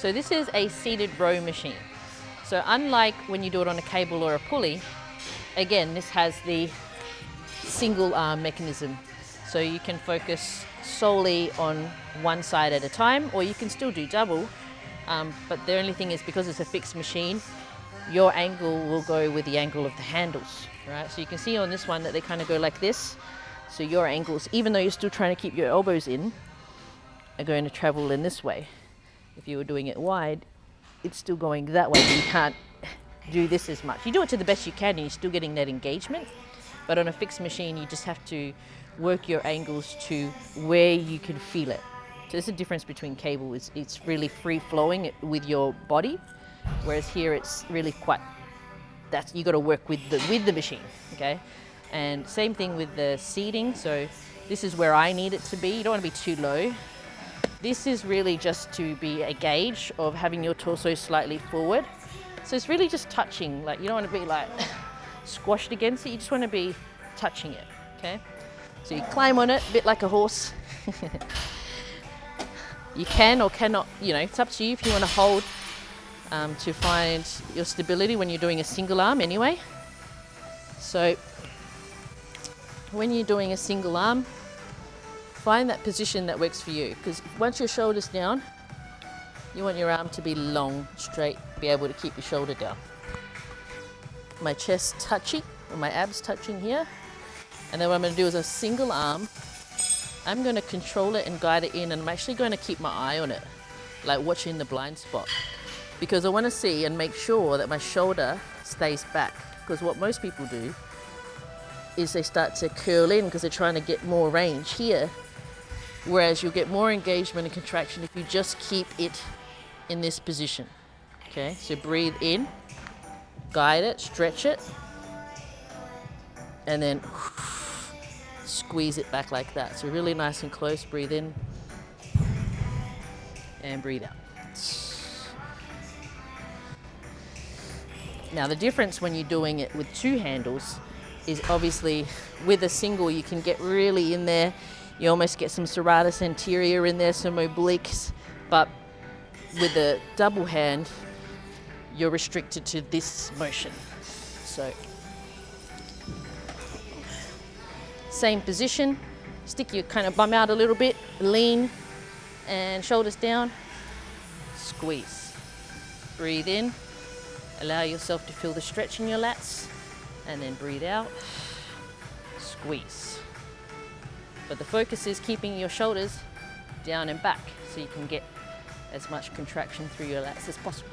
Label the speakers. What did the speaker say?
Speaker 1: So this is a seated row machine. So unlike when you do it on a cable or a pulley, again, this has the single arm mechanism. So you can focus solely on one side at a time, or you can still do double. But the only thing is, because it's a fixed machine, your angle will go with the angle of the handles, right? So you can see on this one that they kind of go like this. So your angles, even though you're still trying to keep your elbows in, are going to travel in this way. If you were doing it wide, it's still going that way, but you can't do this as much. You do it to the best you can and you're still getting that engagement. But on a fixed machine, you just have to work your angles to where you can feel it. So there's a difference between cable. It's really free flowing with your body, whereas here it's really quite, you got to work with the machine, okay? And same thing with the seating. So this is where I need it to be. You don't want to be too low. This is really just to be a gauge of having your torso slightly forward. So it's really just touching, like you don't want to be like squashed against it, you just want to be touching it, okay? So you climb on it, a bit like a horse. You can or cannot, it's up to you if you want to hold to find your stability when you're doing a single arm anyway. So when you're doing a single arm, find that position that works for you, because once your shoulder's down, you want your arm to be long, straight, be able to keep your shoulder down. My chest touching, or my abs touching here. And then what I'm going to do is a single arm. I'm going to control it and guide it in, and I'm actually going to keep my eye on it, like watching the blind spot. Because I want to see and make sure that my shoulder stays back. Because what most people do is they start to curl in because they're trying to get more range here. Whereas you'll get more engagement and contraction if you just keep it in this position. Okay, so breathe in, guide it, stretch it, and then squeeze it back like that. So really nice and close, breathe in and breathe out. Now the difference when you're doing it with two handles is obviously with a single you can get really in there. You almost get some serratus anterior in there, some obliques, but with a double hand, you're restricted to this motion. So, same position, stick your kind of bum out a little bit, lean, and shoulders down, squeeze. Breathe in, allow yourself to feel the stretch in your lats, and then breathe out, squeeze. But the focus is keeping your shoulders down and back so you can get as much contraction through your lats as possible.